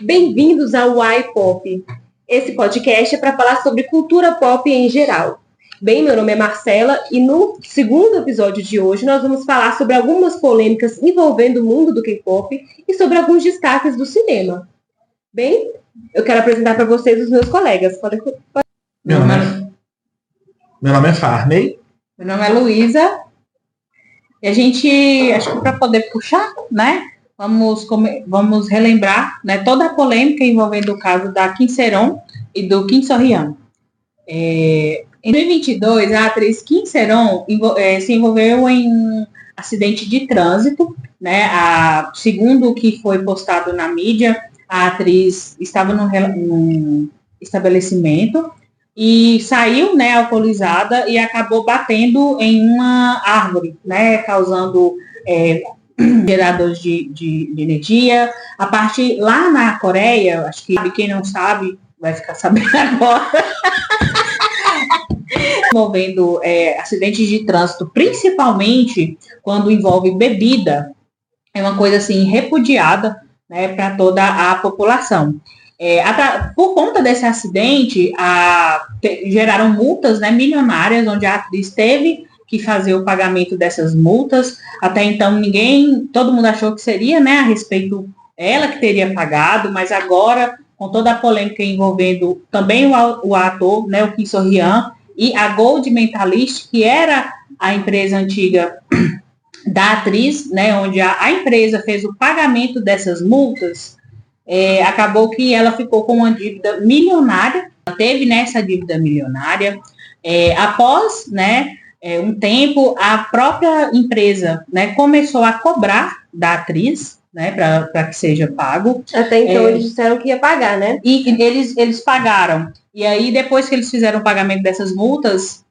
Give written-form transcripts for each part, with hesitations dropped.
Bem-vindos ao iPop. Esse podcast é para falar sobre cultura pop em geral. Bem, meu nome é Marcela e no segundo episódio de hoje nós vamos falar sobre algumas polêmicas envolvendo o mundo do K-pop e sobre alguns destaques do cinema. Bem, eu quero apresentar para vocês os meus colegas. Meu nome é Farney. Meu nome é Luísa. E a gente, acho que para poder puxar, né? Vamos relembrar, né, toda a polêmica envolvendo o caso da Kim Sae-ron e do Kim So-hyun. Em 2022, a atriz Kim Sae-ron se envolveu em um acidente de trânsito, né? Segundo o que foi postado na mídia, a atriz estava num estabelecimento e saiu, né, alcoolizada e acabou batendo em uma árvore, né, causando geradores de energia. A parte lá na Coreia, acho que quem não sabe vai ficar sabendo agora, envolvendo acidentes de trânsito, principalmente quando envolve bebida, é uma coisa assim repudiada, né, para toda a população. Por conta desse acidente, geraram multas, né, milionárias, onde a atriz teve que fazer o pagamento dessas multas. Até então todo mundo achou que seria, né, a respeito ela que teria pagado, mas agora, com toda a polêmica envolvendo também o ator, né, o Kim So-hyun, e a Gold Mentalist, que era a empresa antiga da atriz, né, onde a empresa fez o pagamento dessas multas, acabou que ela ficou com uma dívida milionária, teve nessa dívida milionária. Após, né, um tempo, a própria empresa, né, começou a cobrar da atriz, né, para que seja pago. Até então eles disseram que ia pagar, né? E eles pagaram. E aí, depois que eles fizeram o pagamento dessas multas,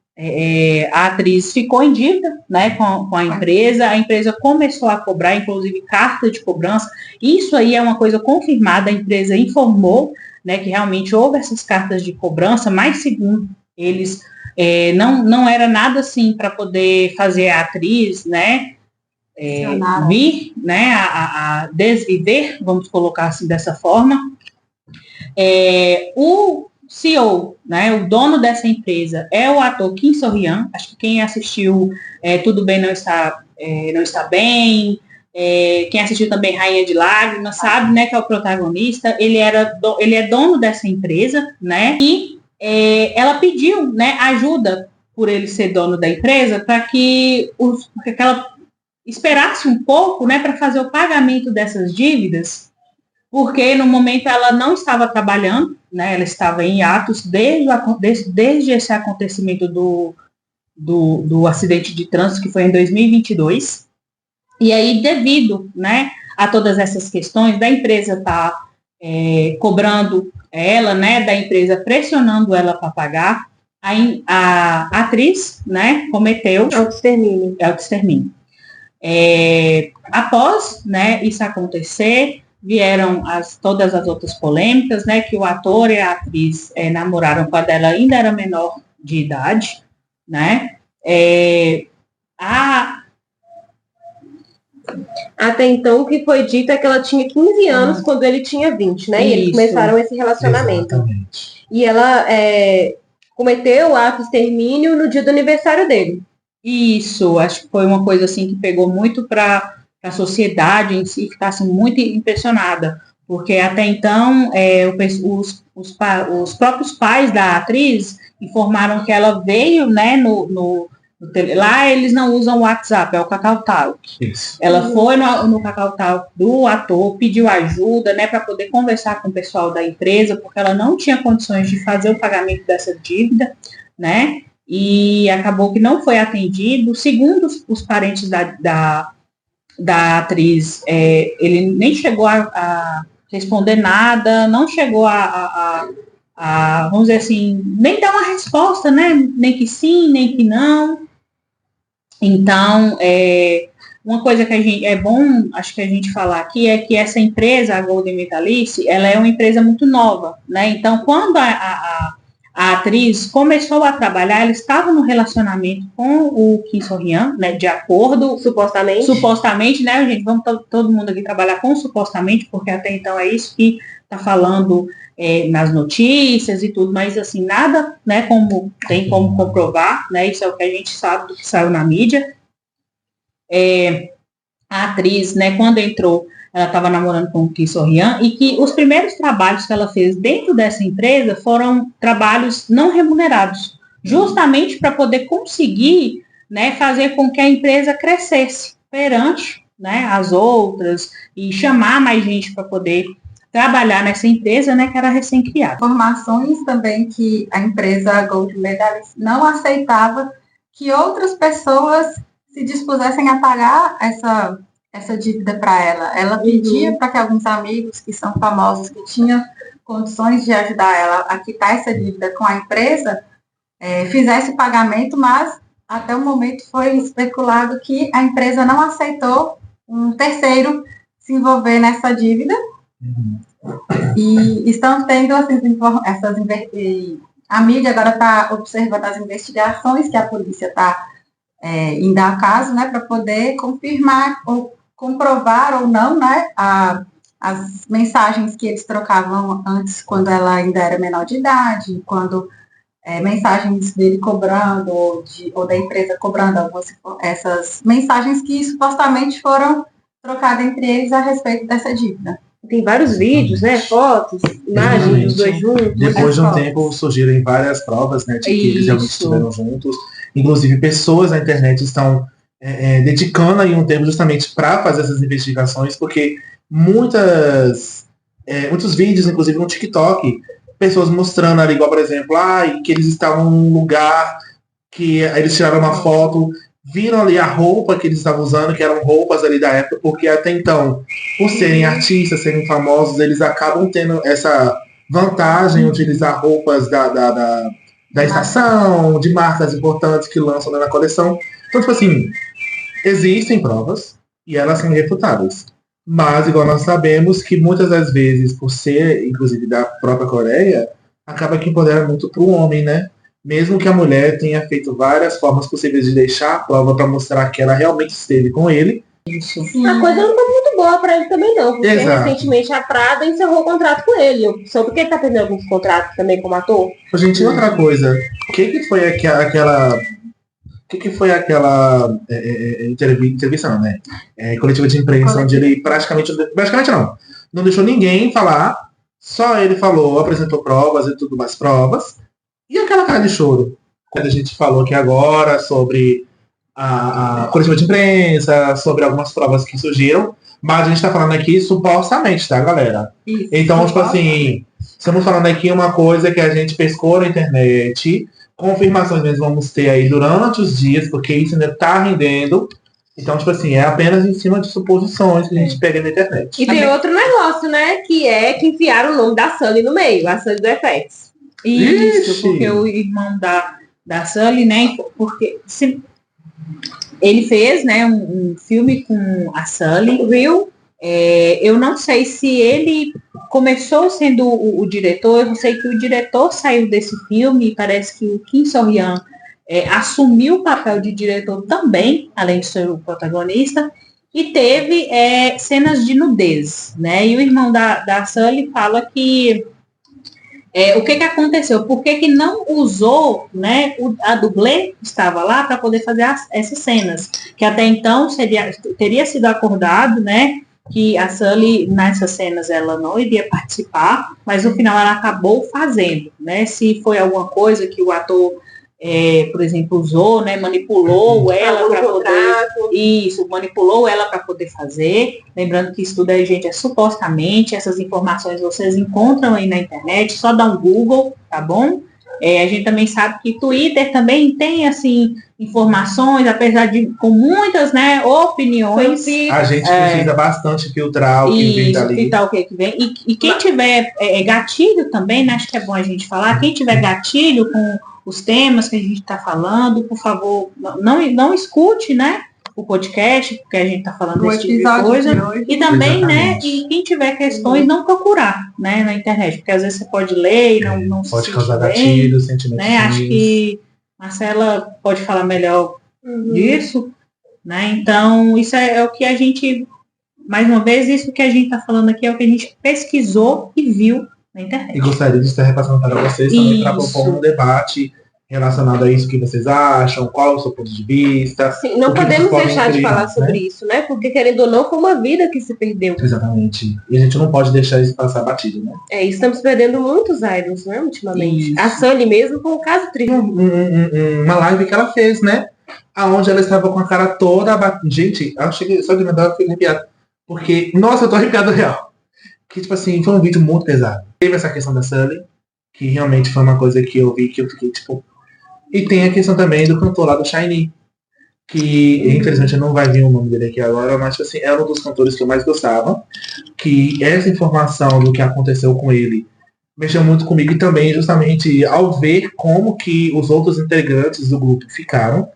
a atriz ficou em dívida, né, com a empresa começou a cobrar, inclusive carta de cobrança. Isso aí é uma coisa confirmada, a empresa informou, né, que realmente houve essas cartas de cobrança, mas segundo eles, não era nada assim para poder fazer a atriz, né, vir, né, a desviver, vamos colocar assim dessa forma. O CEO, né, o dono dessa empresa é o ator Kim So-hyun. Acho que quem assistiu Tudo Bem Não Está Bem, quem assistiu também Rainha de Lágrimas, sabe, né, que é o protagonista. Ele é dono dessa empresa, né, e ela pediu, né, ajuda por ele ser dono da empresa para que ela esperasse um pouco, né, para fazer o pagamento dessas dívidas, porque no momento ela não estava trabalhando, né, ela estava em hiatos desde esse acontecimento do acidente de trânsito, que foi em 2022. E aí, devido, né, a todas essas questões, da empresa estar cobrando ela, né, da empresa pressionando ela para pagar, a atriz, né, cometeu autoextermínio. Após, né, isso acontecer, vieram todas as outras polêmicas, né, que o ator e a atriz namoraram quando ela ainda era menor de idade, né. Até então, o que foi dito é que ela tinha 15 anos quando ele tinha 20, né? Isso. E eles começaram esse relacionamento. Exatamente. E ela cometeu o ato de extermínio no dia do aniversário dele. Isso, acho que foi uma coisa assim que pegou muito para a sociedade em si, ficasse muito impressionada, porque até então os próprios pais da atriz informaram que ela veio, né, lá eles não usam o WhatsApp, é o KakaoTalk. Isso. Ela foi no KakaoTalk do ator, pediu ajuda, né, para poder conversar com o pessoal da empresa, porque ela não tinha condições de fazer o pagamento dessa dívida, né, e acabou que não foi atendido. Segundo os parentes da atriz, ele nem chegou a responder nada, não chegou a, vamos dizer assim, nem dar uma resposta, né, nem que sim, nem que não. Então, uma coisa que é bom, acho que a gente falar aqui, é que essa empresa, a Golden Mentalist, ela é uma empresa muito nova, né? Então, quando a a atriz começou a trabalhar, ela estava no relacionamento com o Kim So-hyun, né, de acordo, supostamente, né, gente, vamos todo mundo aqui trabalhar com supostamente, porque até então é isso que está falando nas notícias e tudo, mas assim, nada, né, tem como comprovar, né, isso é o que a gente sabe do que saiu na mídia. A atriz, né, quando entrou, ela estava namorando com o Kim So-hyun, e que os primeiros trabalhos que ela fez dentro dessa empresa foram trabalhos não remunerados, justamente para poder conseguir, né, fazer com que a empresa crescesse perante, né, as outras e chamar mais gente para poder trabalhar nessa empresa, né, que era recém-criada. Informações também que a empresa Gold Medalist não aceitava que outras pessoas se dispusessem a pagar essa dívida para ela. Ela pedia para que alguns amigos que são famosos, que tinham condições de ajudar ela a quitar essa dívida com a empresa, fizesse o pagamento, mas até o momento foi especulado que a empresa não aceitou um terceiro se envolver nessa dívida. E estão tendo a mídia agora está observando as investigações que a polícia está indo a caso, né, para poder confirmar ou comprovar ou não, né, as mensagens que eles trocavam antes, quando ela ainda era menor de idade, quando mensagens dele cobrando ou da empresa cobrando essas mensagens que supostamente foram trocadas entre eles a respeito dessa dívida. Tem vários vídeos, né, fotos, imagens dos dois juntos. Depois de um tempo surgiram várias provas, né, de que eles realmente estiveram juntos. Inclusive, pessoas na internet estão dedicando aí um tempo justamente para fazer essas investigações, porque muitos vídeos, inclusive no TikTok, pessoas mostrando ali, igual, por exemplo, que eles estavam num lugar que eles tiraram uma foto, viram ali a roupa que eles estavam usando, que eram roupas ali da época, porque até então, por serem artistas, serem famosos, eles acabam tendo essa vantagem de utilizar roupas da estação, de marcas importantes que lançam na coleção. Então, tipo assim, existem provas e elas são irrefutáveis. Mas, igual nós sabemos, que muitas das vezes, por ser, inclusive, da própria Coreia, acaba que empodera muito pro homem, né? Mesmo que a mulher tenha feito várias formas possíveis de deixar a prova para mostrar que ela realmente esteve com ele. A coisa não tá muito boa para ele também não, porque recentemente a Prada encerrou o contrato com ele. Soube que ele tá perdendo alguns contratos também como ator. Gente, outra coisa, o que foi aquela entrevista, não, né? Coletiva de imprensa, onde ele praticamente não deixou ninguém falar, só ele falou, apresentou provas e tudo mais provas. E aquela cara de choro? Quando a gente falou aqui agora sobre a coletiva de imprensa, sobre algumas provas que surgiram, mas a gente está falando aqui supostamente, tá, galera? Isso, então, tipo assim, estamos falando aqui uma coisa que a gente pescou na internet, confirmações nós vamos ter aí durante os dias, porque isso ainda tá rendendo. Então, tipo assim, é apenas em cima de suposições que a gente pega na internet. E tem outro negócio, né, que enfiaram o nome da Sully no meio, a Sully do FX. Isso, porque o irmão da Sully, né, porque ele fez, né, um filme com a Sully, viu? Eu não sei se ele começou sendo o diretor, eu sei que o diretor saiu desse filme, e parece que o Kim So-hyun assumiu o papel de diretor também, além de ser o protagonista, e teve cenas de nudez, né? E o irmão da Sully fala que o que aconteceu? Por que não usou, né, a dublê que estava lá para poder fazer essas cenas? Que até então teria sido acordado, né, que a Sully, nessas cenas, ela não iria participar, mas no final ela acabou fazendo, né? Se foi alguma coisa que o ator, por exemplo, usou, né, manipulou ela para poder... Isso, manipulou ela para poder fazer. Lembrando que isso tudo aí, gente, é supostamente, essas informações vocês encontram aí na internet, só dá um Google, tá bom? A gente também sabe que Twitter também tem, assim, informações, apesar de com muitas, né, opiniões. A gente precisa bastante filtrar o que vem dali. Filtrar o que vem. E quem tiver gatilho também, né, acho que é bom a gente falar, quem tiver gatilho com os temas que a gente está falando, por favor, não escute, né, o podcast, porque a gente está falando O desse tipo de episódio coisa. de hoje. E também, né, Exatamente. e quem tiver questões, não procurar, né, na internet, porque às vezes você pode ler e não se Pode sentir causar bem, gatilhos, sentimentos né? Acho ruins. que Marcela pode falar melhor disso, né? Então, isso é o que a gente, mais uma vez, isso que a gente está falando aqui é o que a gente pesquisou e viu na internet. E gostaria de estar repassando para vocês também para Isso. propor um debate relacionado a isso, o que vocês acham, qual é o seu ponto de vista. Sim, não o que podemos vocês podem deixar de criar, falar sobre isso, né? Porque, querendo ou não, foi uma vida que se perdeu. Exatamente. E a gente não pode deixar isso passar batido, né? Estamos perdendo muitos idols, né, ultimamente. Isso. A Sully mesmo foi um caso triste. Uma live que ela fez, né? Aonde ela estava com a cara toda abatida. Gente, eu cheguei, só de lembrar eu fiquei arrepiado. Porque, nossa, eu tô arrepiado real. Que, tipo assim, foi um vídeo muito pesado. Teve essa questão da Sully, que realmente foi uma coisa que eu vi que eu fiquei, tipo... E tem a questão também do cantor lá do Shiny, que infelizmente não vai vir o nome dele aqui agora, mas tipo assim, era um dos cantores que eu mais gostava, que essa informação do que aconteceu com ele mexeu muito comigo e também justamente ao ver como que os outros integrantes do grupo ficaram.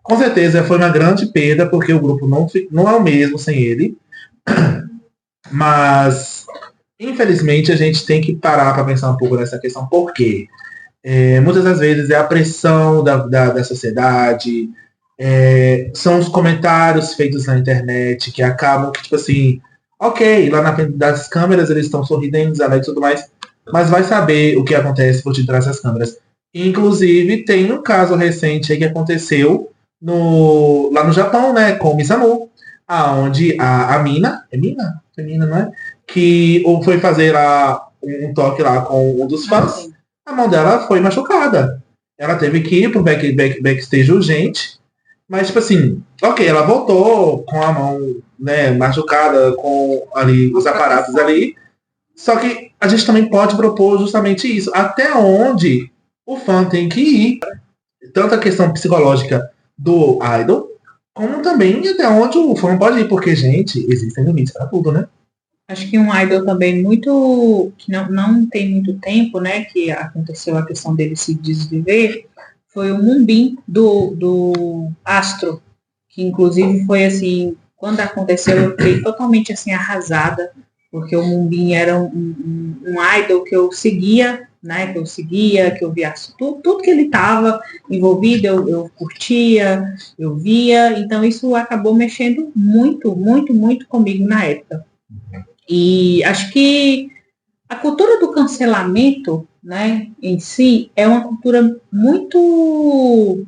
Com certeza foi uma grande perda, porque o grupo não é o mesmo sem ele, mas infelizmente a gente tem que parar para pensar um pouco nessa questão, porque muitas das vezes é a pressão da sociedade, são os comentários feitos na internet que acabam que, tipo assim, ok, lá na frente das câmeras eles estão sorridentes, alegres e tudo mais, mas vai saber o que acontece por detrás das câmeras. Inclusive, tem um caso recente aí que aconteceu lá no Japão, né, com o Misamu, aonde a Mina, é Mina, não é? Que foi fazer lá um toque lá com um dos fãs. A mão dela foi machucada. Ela teve que ir pro backstage urgente. Mas, tipo assim, ok, ela voltou com a mão, né, machucada, com ali os aparatos ali. Só que a gente também pode propor justamente isso. Até onde o fã tem que ir. Tanto a questão psicológica do idol, como também até onde o fã pode ir. Porque, gente, existem limites para tudo, né? Acho que um idol também muito, que não tem muito tempo, né, que aconteceu a questão dele se desviver, foi o Moonbin do Astro, que inclusive foi assim, quando aconteceu eu fiquei totalmente assim arrasada, porque o Moonbin era um idol que eu seguia, né, que eu via tudo que ele estava envolvido, eu curtia, eu via, então isso acabou mexendo muito, muito, muito comigo na época. E acho que a cultura do cancelamento, né, em si, é uma cultura muito,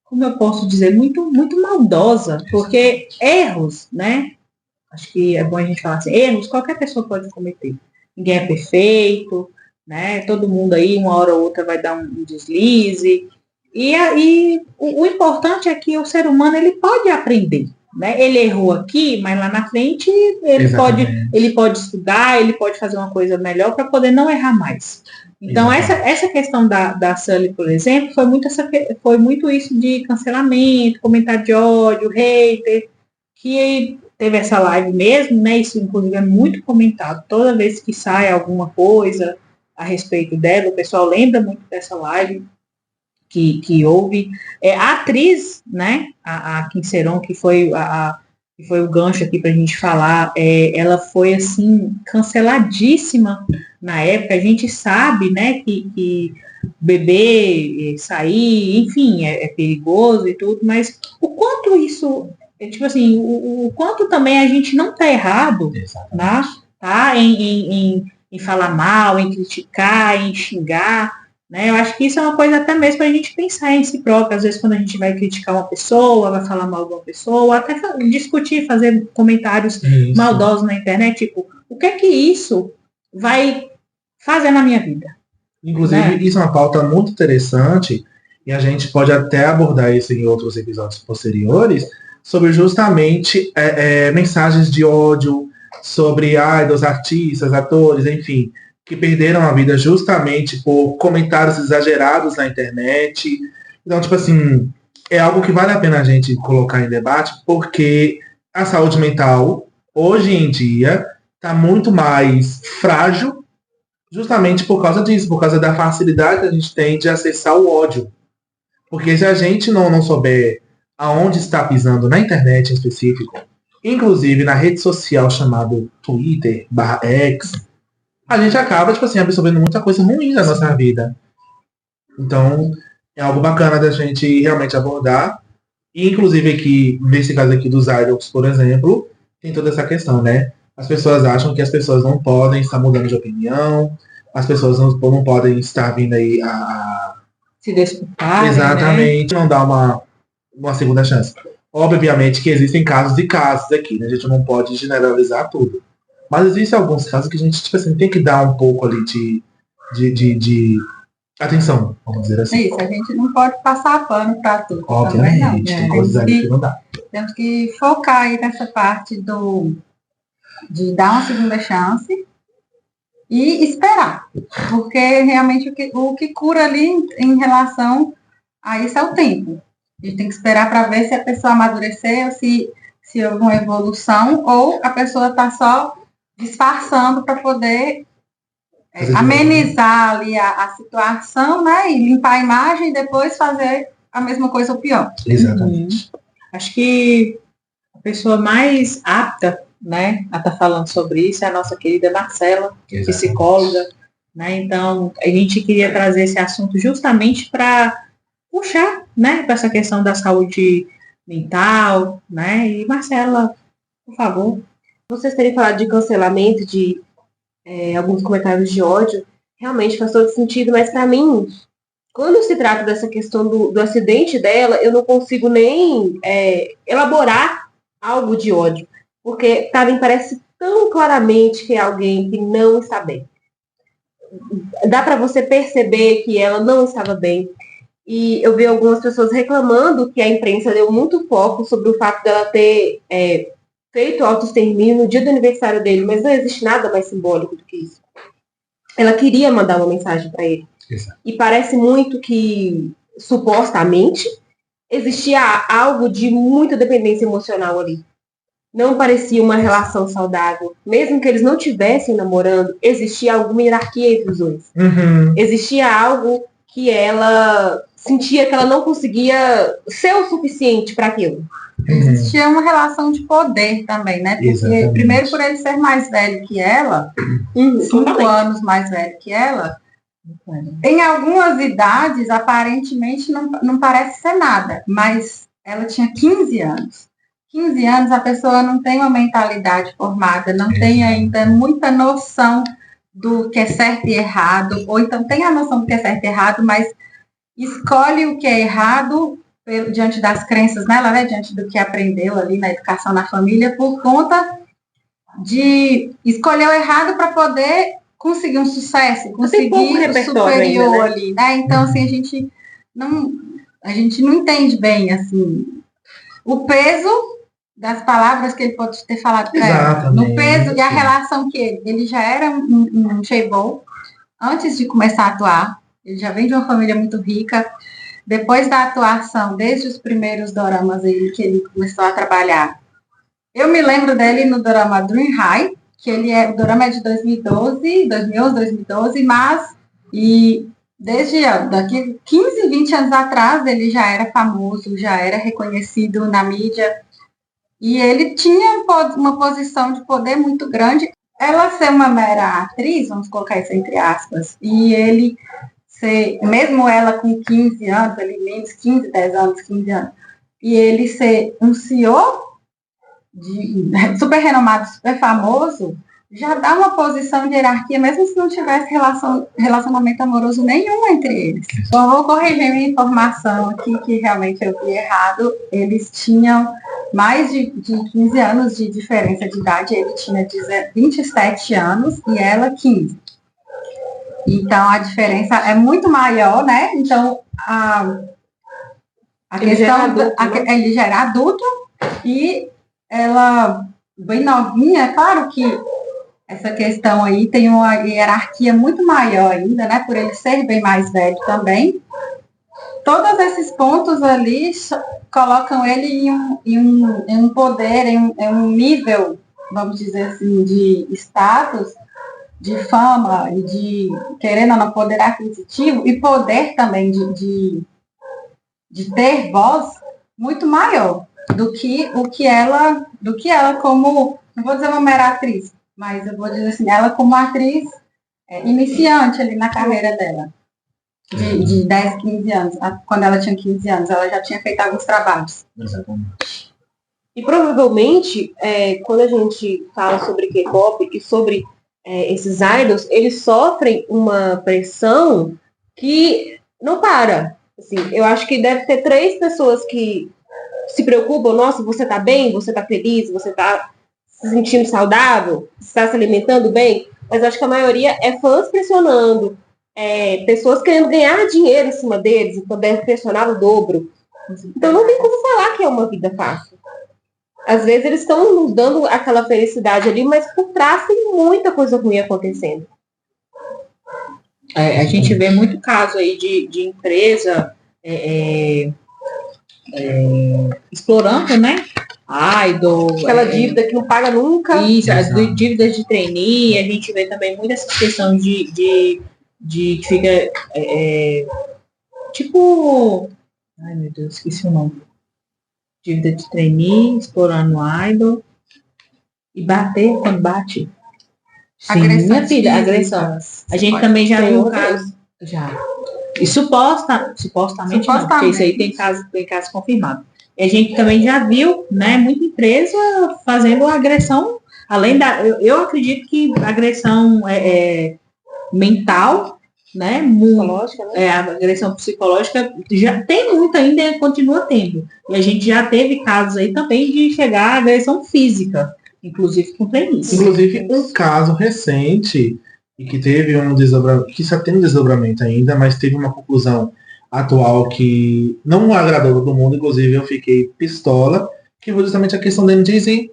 como eu posso dizer, muito, muito maldosa, porque erros, né, acho que é bom a gente falar assim, erros qualquer pessoa pode cometer. Ninguém é perfeito, né, todo mundo aí, uma hora ou outra vai dar um deslize. E aí, o importante é que o ser humano, ele pode aprender. Né? Ele errou aqui, mas lá na frente ele pode estudar, ele pode fazer uma coisa melhor para poder não errar mais. Então, essa questão da Sully, por exemplo, foi muito isso de cancelamento, comentário de ódio, hater, que teve essa live mesmo, né? Isso, inclusive, é muito comentado. Toda vez que sai alguma coisa a respeito dela, o pessoal lembra muito dessa live. Que houve. A atriz, né, a Kim Seron, que foi o gancho aqui para a gente falar, ela foi, assim, canceladíssima na época. A gente sabe, né, que beber, sair, enfim, é perigoso e tudo, mas o quanto isso, tipo assim, o quanto também a gente não está errado, né, tá, em falar mal, em criticar, em xingar, né? Eu acho que isso é uma coisa até mesmo para a gente pensar em si próprio. Às vezes, quando a gente vai criticar uma pessoa, vai falar mal de uma pessoa, até discutir, fazer comentários maldosos na internet, tipo, o que é que isso vai fazer na minha vida? Inclusive, né? Isso é uma pauta muito interessante e a gente pode até abordar isso em outros episódios posteriores, sobre justamente mensagens de ódio, sobre idols, artistas, atores, enfim, que perderam a vida justamente por comentários exagerados na internet. Então, tipo assim, é algo que vale a pena a gente colocar em debate, porque a saúde mental, hoje em dia, está muito mais frágil, justamente por causa disso, por causa da facilidade que a gente tem de acessar o ódio. Porque se a gente não souber aonde está pisando na internet em específico, inclusive na rede social chamada Twitter/X, a gente acaba, tipo assim, absorvendo muita coisa ruim da nossa vida. Então, é algo bacana da gente realmente abordar. E, inclusive, aqui, nesse caso aqui dos idols, por exemplo, tem toda essa questão, né? As pessoas acham que as pessoas não podem estar mudando de opinião, as pessoas não podem estar vindo aí a Se desculpar. exatamente, não dar uma segunda chance. Obviamente que existem casos e casos aqui, né? A gente não pode generalizar tudo. Mas existem alguns casos que a gente, tipo assim, tem que dar um pouco ali de atenção, vamos dizer assim. Isso, a gente não pode passar pano para tudo. Obviamente, também, não. tem coisas ali que não dá. Temos que focar aí nessa parte de dar uma segunda chance e esperar. Porque realmente o que cura ali em relação a isso é o tempo. A gente tem que esperar para ver se a pessoa amadureceu, se houve uma evolução, ou a pessoa está só disfarçando para poder amenizar ali a situação, né? E limpar a imagem e depois fazer a mesma coisa ou pior. Exatamente. Acho que a pessoa mais apta, né, a estar falando sobre isso é a nossa querida Marcela, psicóloga, né? Então, a gente queria trazer esse assunto justamente para puxar, né, para essa questão da saúde mental, né? E Marcela, por favor. Vocês terem falado de cancelamento, de alguns comentários de ódio, realmente faz todo sentido, mas para mim, quando se trata dessa questão do acidente dela, eu não consigo nem elaborar algo de ódio, porque para mim parece tão claramente que é alguém que não está bem. Dá para você perceber que ela não estava bem. E eu vi algumas pessoas reclamando que a imprensa deu muito foco sobre o fato dela ter feito autoextermínio no dia do aniversário dele, mas não existe nada mais simbólico do que isso. Ela queria mandar uma mensagem para ele. Exato. E parece muito que, supostamente, existia algo de muita dependência emocional ali. Não parecia uma relação saudável. Mesmo que eles não estivessem namorando, existia alguma hierarquia entre os dois. Uhum. Existia algo que ela sentia que ela não conseguia ser o suficiente para aquilo. Existia uma relação de poder também, né? Porque, Exatamente. primeiro, por ele ser mais velho que ela, 5 anos mais velho que ela, em algumas idades, aparentemente, não parece ser nada, mas ela tinha 15 anos. 15 anos, a pessoa não tem uma mentalidade formada, não tem ainda muita noção do que é certo e errado, ou então tem a noção do que é certo e errado, mas escolhe o que é errado diante das crenças nela, né, diante do que aprendeu ali na educação na família, por conta de escolher o errado para poder conseguir um sucesso, conseguir o superior ainda, né? Ali, né? Então, assim, a gente não entende bem, assim, o peso das palavras que ele pode ter falado para ela, no peso e a relação que ele já era um chaebol antes de começar a atuar, ele já vem de uma família muito rica. Depois da atuação, desde os primeiros doramas que ele começou a trabalhar, eu me lembro dele no dorama Dream High, que o dorama é de 2011, 2012, mas desde daqui 15, 20 anos atrás, ele já era famoso, já era reconhecido na mídia, e ele tinha uma posição de poder muito grande. Ela ser uma mera atriz, vamos colocar isso entre aspas, e ele ser, mesmo ela com 15 anos, ali menos 15, 10 anos, 15 anos, e ele ser um CEO super renomado, super famoso, já dá uma posição de hierarquia, mesmo se não tivesse relacionamento amoroso nenhum entre eles. Então, eu vou corrigir minha informação aqui, que realmente eu vi errado. Eles tinham mais de 15 anos de diferença de idade, ele tinha 27 anos e ela 15. Então, a diferença é muito maior, né? Então, ele já era adulto e ela, bem novinha, claro que essa questão aí tem uma hierarquia muito maior ainda, né? Por ele ser bem mais velho também. Todos esses pontos ali colocam ele em um poder, em um nível, vamos dizer assim, de status, de fama e de, querendo ou não, poder aquisitivo e poder também de ter voz muito maior do que ela como, não vou dizer uma mera atriz, mas eu vou dizer assim, ela como atriz iniciante ali na carreira dela. De 10, 15 anos. Quando ela tinha 15 anos, ela já tinha feito alguns trabalhos. Exatamente. E provavelmente, quando a gente fala sobre K-pop e sobre esses idols, eles sofrem uma pressão que não para. Assim, eu acho que deve ter 3 pessoas que se preocupam, nossa, você tá bem, você tá feliz, você tá se sentindo saudável, está se alimentando bem, mas eu acho que a maioria é fãs pressionando, pessoas querendo ganhar dinheiro em cima deles, então deve pressionar o dobro. Então não tem como falar que é uma vida fácil. Às vezes eles estão nos dando aquela felicidade ali, mas por trás tem muita coisa ruim acontecendo. A gente vê muito caso aí de empresa explorando, né? Idol. Aquela dívida que não paga nunca. Isso, as dívidas de trainee, a gente vê também muito essa questão de que fica tipo. Ai meu Deus, esqueci o nome. Dívida de trainee, explorando idol. E bater quando bate. Sim, minha filha, agressão. A gente também já viu o caso. Já. E supostamente não, porque isso aí tem caso confirmado. E a gente também já viu, né, muita empresa fazendo agressão, além da. Eu acredito que agressão mental, né? Psicológica, né? A agressão psicológica já tem muito ainda e continua tendo. E a gente já teve casos aí também de chegar à agressão física, inclusive com trainees. Inclusive, um caso recente, e que teve um desdobramento, que só tem um desdobramento ainda, mas teve uma conclusão atual que não agradou todo mundo, inclusive eu fiquei pistola, que foi justamente a questão da NJZ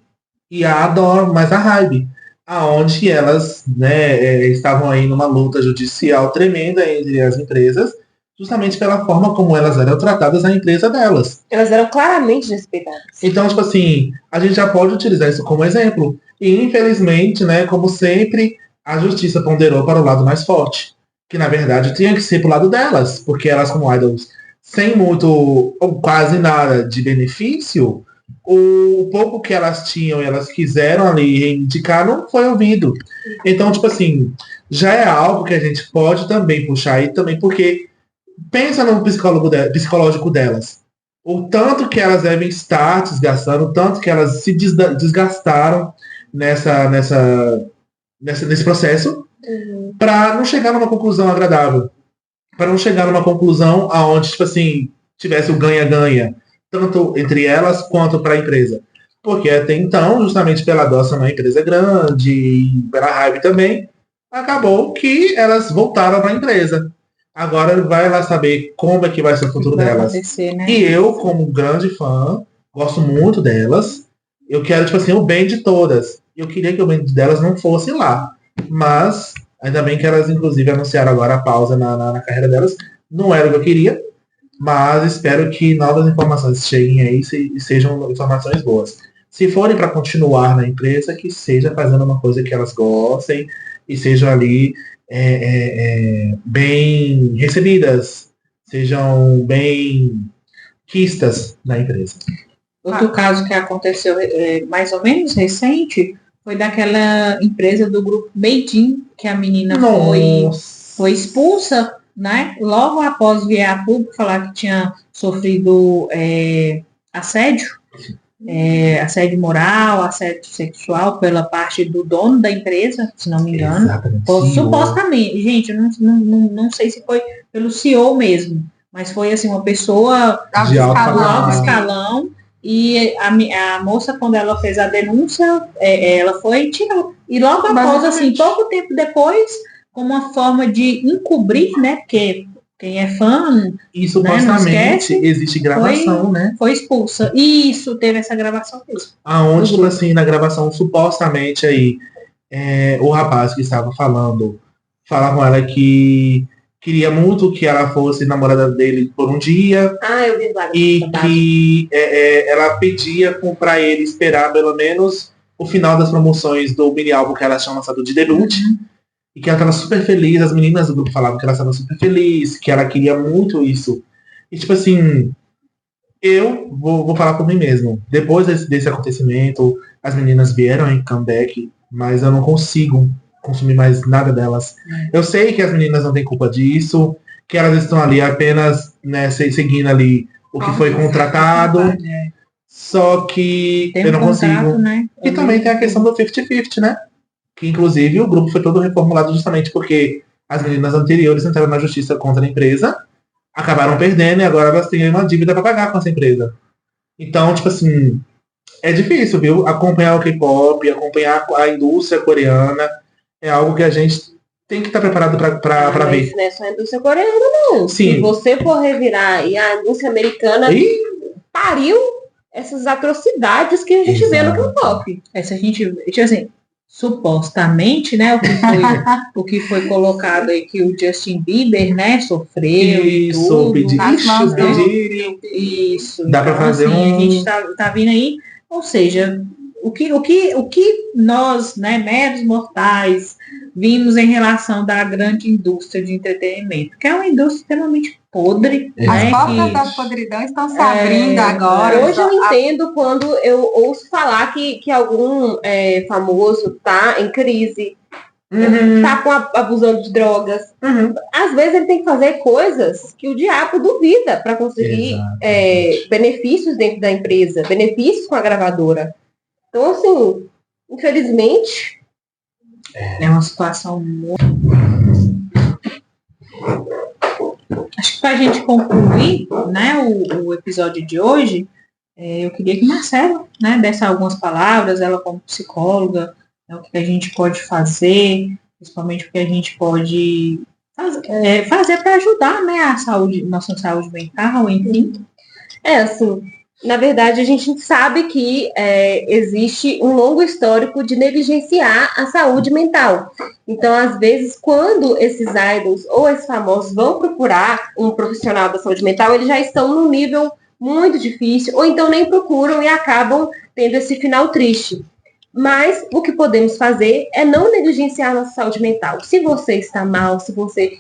e a Adore, mais a Hybe, aonde elas, né, estavam aí numa luta judicial tremenda entre as empresas, justamente pela forma como elas eram tratadas na empresa delas. Elas eram claramente desrespeitadas. Então, tipo assim, a gente já pode utilizar isso como exemplo. E, infelizmente, né, como sempre, a justiça ponderou para o lado mais forte. Que, na verdade, tinha que ser pro lado delas. Porque elas, como idols, sem muito ou quase nada de benefício, o pouco que elas tinham e elas quiseram ali reivindicar não foi ouvido. Então, tipo assim, já é algo que a gente pode também puxar aí também, porque pensa no psicológico delas. O tanto que elas devem estar desgastando, o tanto que elas se desgastaram nesse processo, para não chegar numa conclusão agradável. Para não chegar numa conclusão aonde, tipo assim, tivesse o ganha-ganha, tanto entre elas quanto para a empresa. Porque até então, justamente pela Adore ser uma empresa grande, e pela Hybe também, acabou que elas voltaram para a empresa. Agora vai lá saber como é que vai ser o futuro delas. Né? E eu, como grande fã, gosto muito delas. Eu quero, tipo assim, o bem de todas. Eu queria que o bem delas não fosse lá. Mas, ainda bem que elas, inclusive, anunciaram agora a pausa na carreira delas. Não era o que eu queria. Mas espero que novas informações cheguem aí e sejam informações boas. Se forem para continuar na empresa, que seja fazendo uma coisa que elas gostem e sejam ali bem recebidas, sejam bem quistas na empresa. Outro caso que aconteceu mais ou menos recente foi daquela empresa do grupo Beijing, que a menina foi expulsa, né? Logo após vir a público falar que tinha sofrido assédio moral, assédio sexual pela parte do dono da empresa, se não me engano. Supostamente, gente, eu não sei se foi pelo CEO mesmo, mas foi assim, uma pessoa de alto escalão. E a moça, quando ela fez a denúncia, ela foi tirada. E logo após, assim, pouco tempo depois, como uma forma de encobrir, né? Porque quem é fã, e supostamente existe gravação, né? Foi expulsa. E isso, teve essa gravação mesmo. Aonde, tipo assim, na gravação, supostamente aí, o rapaz que estava falava com ela que queria muito que ela fosse namorada dele por um dia. Eu vi lá. E que ela pedia para ele esperar pelo menos o final das promoções do mini álbum que ela tinha lançado de debut. E que ela estava super feliz, as meninas do grupo falavam que ela estava super feliz, que ela queria muito isso. E tipo assim, eu vou falar por mim mesmo. Depois desse acontecimento, as meninas vieram em comeback, mas eu não consigo consumir mais nada delas. Eu sei que as meninas não têm culpa disso, que elas estão ali apenas, né, seguindo ali o que foi contratado. Só que Tem eu não consigo. né? E também tem a questão do 50-50, né? Que inclusive o grupo foi todo reformulado justamente porque as meninas anteriores entraram na justiça contra a empresa, acabaram perdendo e agora elas têm uma dívida para pagar com essa empresa. Então, tipo assim, é difícil, viu? Acompanhar o K-pop, acompanhar a indústria coreana é algo que a gente tem que estar preparado para ver. Mas não é só a indústria coreana, não. Sim. Se você for revirar e a indústria americana pariu essas atrocidades que a gente vê no K-pop. Essa gente, tipo assim, supostamente, né, o que foi colocado aí que o Justin Bieber, né, sofreu isso, tudo. Isso. Dá para fazer assim, a gente tá vindo aí, ou seja, o que nós, né, meros mortais, vimos em relação da grande indústria de entretenimento, que é uma indústria extremamente podre. As portas da podridão estão se abrindo agora. Hoje eu entendo quando eu ouço falar que algum famoso tá em crise, tá abusando de drogas. Às vezes ele tem que fazer coisas que o diabo duvida para conseguir benefícios dentro da empresa, benefícios com a gravadora. Então, assim, infelizmente... É uma situação muito... Acho que para a gente concluir, né, o episódio de hoje, eu queria que Marcela, né, desse algumas palavras, ela como psicóloga, né, o que a gente pode fazer, principalmente o que a gente pode fazer para ajudar, né, a saúde, nossa saúde mental, enfim. Assim, na verdade, a gente sabe que existe um longo histórico de negligenciar a saúde mental. Então, às vezes, quando esses idols ou esses famosos vão procurar um profissional da saúde mental, eles já estão num nível muito difícil, ou então nem procuram e acabam tendo esse final triste. Mas o que podemos fazer é não negligenciar a nossa saúde mental. Se você está mal, se você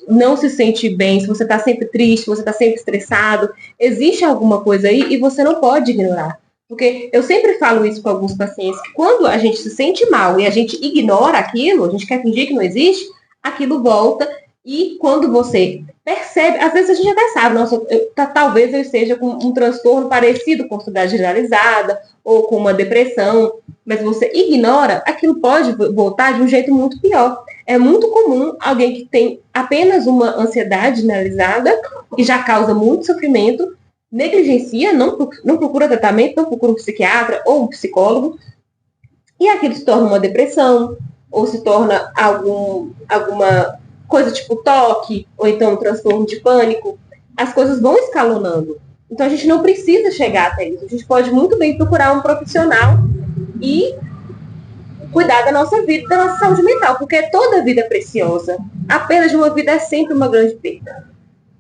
não se sente bem, se você está sempre triste, se você está sempre estressado, existe alguma coisa aí e você não pode ignorar. Porque eu sempre falo isso com alguns pacientes, que quando a gente se sente mal e a gente ignora aquilo, a gente quer fingir que não existe, aquilo volta e quando você percebe, às vezes a gente até sabe, nossa, talvez eu esteja com um transtorno parecido com ansiedade generalizada ou com uma depressão, mas você ignora, aquilo pode voltar de um jeito muito pior. É muito comum alguém que tem apenas uma ansiedade generalizada, que já causa muito sofrimento, negligencia, não procura tratamento, não procura um psiquiatra ou um psicólogo, e aquilo se torna uma depressão, ou se torna alguma coisa tipo toque, ou então um transtorno de pânico. As coisas vão escalonando. Então a gente não precisa chegar até isso. A gente pode muito bem procurar um profissional e cuidar da nossa vida, da nossa saúde mental, porque toda vida é preciosa. A perda de uma vida é sempre uma grande perda.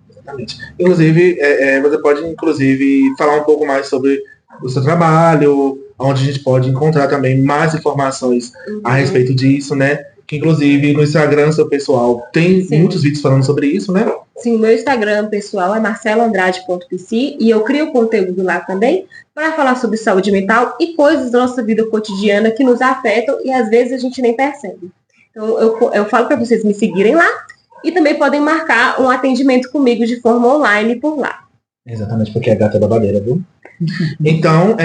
Exatamente. Inclusive, você pode, inclusive, falar um pouco mais sobre o seu trabalho, onde a gente pode encontrar também mais informações a respeito disso, né? Que, inclusive, no Instagram, seu pessoal, tem muitos vídeos falando sobre isso, né? Sim, meu Instagram pessoal é marceloandrade.pc e eu crio conteúdo lá também para falar sobre saúde mental e coisas da nossa vida cotidiana que nos afetam e às vezes a gente nem percebe. Então, eu falo para vocês me seguirem lá e também podem marcar um atendimento comigo de forma online por lá. Exatamente, porque é gata babadeira, viu? Então,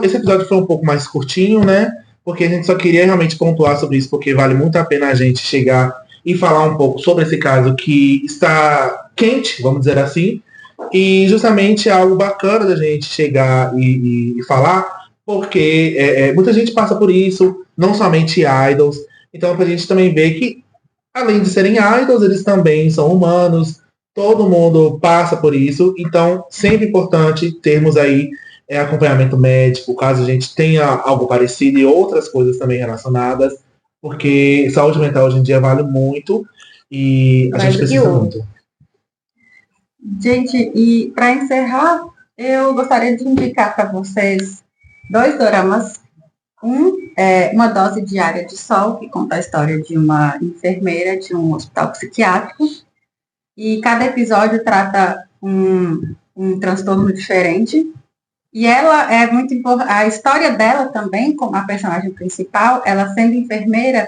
esse episódio foi um pouco mais curtinho, né? Porque a gente só queria realmente pontuar sobre isso, porque vale muito a pena a gente chegar e falar um pouco sobre esse caso que está quente, vamos dizer assim, e justamente é algo bacana da gente chegar e falar, porque muita gente passa por isso, não somente idols, então pra gente também ver que, além de serem idols, eles também são humanos, todo mundo passa por isso, então sempre importante termos aí acompanhamento médico, caso a gente tenha algo parecido e outras coisas também relacionadas, porque saúde mental hoje em dia vale muito e a gente precisa muito. Gente, e para encerrar, eu gostaria de indicar para vocês 2 doramas. Um é Uma Dose Diária de Sol, que conta a história de uma enfermeira de um hospital psiquiátrico. E cada episódio trata um um transtorno diferente. E ela é muito importante. A história dela também, como a personagem principal, ela sendo enfermeira,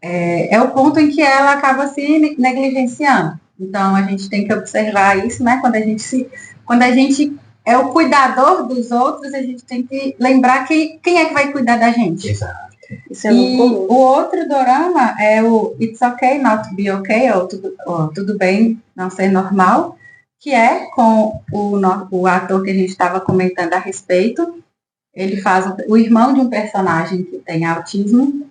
é o ponto em que ela acaba se negligenciando. Então, a gente tem que observar isso, né? Quando a gente é o cuidador dos outros, a gente tem que lembrar que quem é que vai cuidar da gente. Exato. Isso é muito comum. O outro dorama é o It's Okay Not to Be Okay, ou Tudo Bem Não Ser Normal, que é com o ator que a gente estava comentando a respeito. Ele faz o irmão de um personagem que tem autismo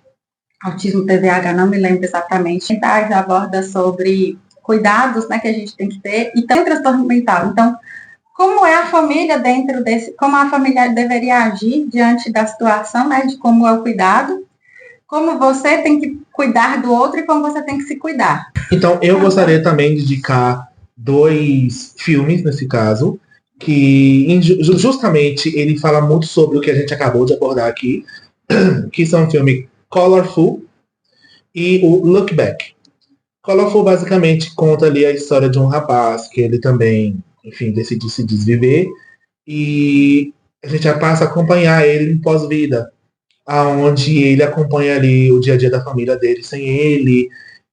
TDAH, não me lembro exatamente. Já aborda sobre cuidados, né, que a gente tem que ter, e também transtorno mental. Então, como é a família como a família deveria agir diante da situação, né, de como é o cuidado, como você tem que cuidar do outro e como você tem que se cuidar. Então, eu gostaria também de indicar 2 filmes, nesse caso, que justamente ele fala muito sobre o que a gente acabou de abordar aqui, que são o filme Colorful e o Look Back. Colorful basicamente conta ali a história de um rapaz que ele também, enfim, decidiu se desviver, e a gente já passa a acompanhar ele em pós-vida, aonde ele acompanha ali o dia a dia da família dele sem ele,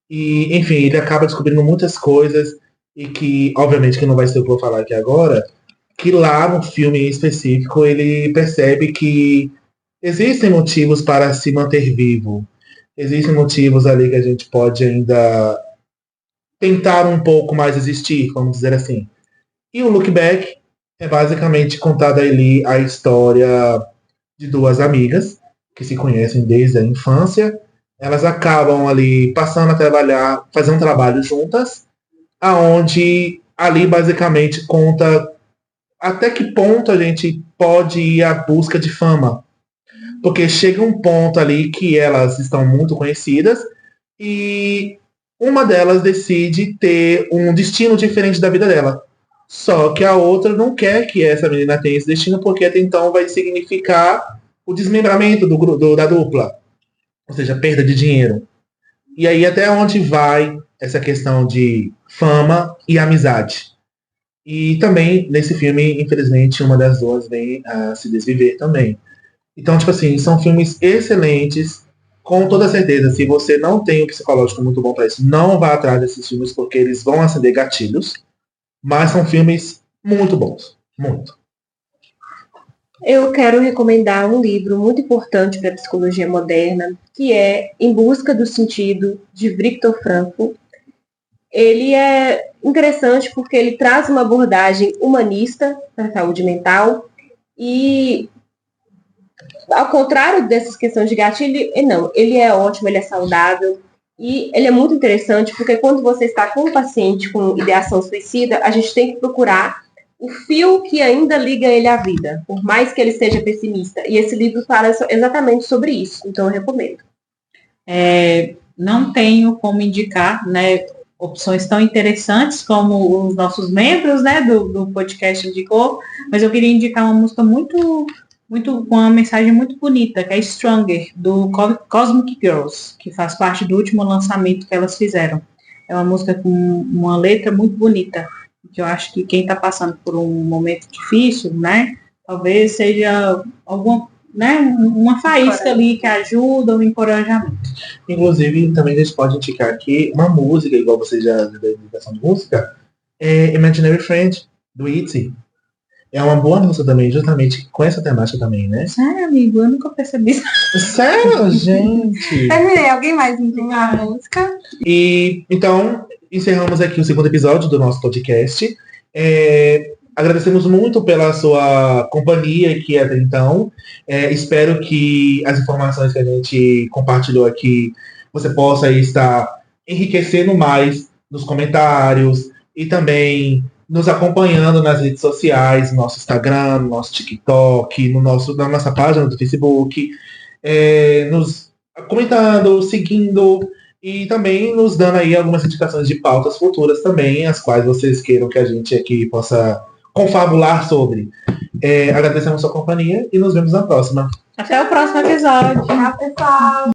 e enfim, ele acaba descobrindo muitas coisas, e que, obviamente, que não vai ser o que eu vou falar aqui agora, que lá no filme em específico ele percebe que existem motivos para se manter vivo, existem motivos ali que a gente pode ainda tentar um pouco mais existir, vamos dizer assim. E o Look Back é basicamente contada ali a história de 2 amigas que se conhecem desde a infância. Elas acabam ali passando a trabalhar, fazer um trabalho juntas, aonde ali basicamente conta até que ponto a gente pode ir à busca de fama. Porque chega um ponto ali que elas estão muito conhecidas e uma delas decide ter um destino diferente da vida dela. Só que a outra não quer que essa menina tenha esse destino, porque até então vai significar o desmembramento da dupla. Ou seja, perda de dinheiro. E aí até onde vai essa questão de fama e amizade. E também, nesse filme, infelizmente, uma das 2 vem a se desviver também. Então, tipo assim, são filmes excelentes. Com toda certeza, se você não tem um psicológico muito bom para isso, não vá atrás desses filmes, porque eles vão acender gatilhos. Mas são filmes muito bons. Muito. Eu quero recomendar um livro muito importante para a psicologia moderna, que é Em Busca do Sentido, de Viktor Frankl. Ele é interessante porque ele traz uma abordagem humanista para a saúde mental e, ao contrário dessas questões de gatilho, ele é ótimo, ele é saudável e ele é muito interessante porque quando você está com um paciente com ideação suicida, a gente tem que procurar o fio que ainda liga ele à vida, por mais que ele seja pessimista. E esse livro fala exatamente sobre isso, então eu recomendo. Não tenho como indicar, né, opções tão interessantes como os nossos membros, né, do podcast indicou, mas eu queria indicar uma música muito com uma mensagem muito bonita, que é Stronger, do Cosmic Girls, que faz parte do último lançamento que elas fizeram. É uma música com uma letra muito bonita, que eu acho que quem está passando por um momento difícil, né, talvez seja uma faísca ali que ajuda, um encorajamento. Inclusive, também a gente pode indicar aqui uma música, igual você já deu indicação de música, é Imaginary Friend, do ITZY. É uma boa música também, justamente com essa temática também, né? Sério, amigo? Eu nunca percebi isso. Sério, gente? Terminei. Alguém mais indica a música? E, então, encerramos aqui o 2º episódio do nosso podcast. Agradecemos muito pela sua companhia aqui até então. Espero que as informações que a gente compartilhou aqui você possa estar enriquecendo mais nos comentários e também nos acompanhando nas redes sociais, no nosso Instagram, no nosso TikTok, na nossa página do Facebook, nos comentando, seguindo e também nos dando aí algumas indicações de pautas futuras também, as quais vocês queiram que a gente aqui possa confabular sobre. Agradecemos a sua companhia e nos vemos na próxima. Até o próximo episódio. Tchau, pessoal.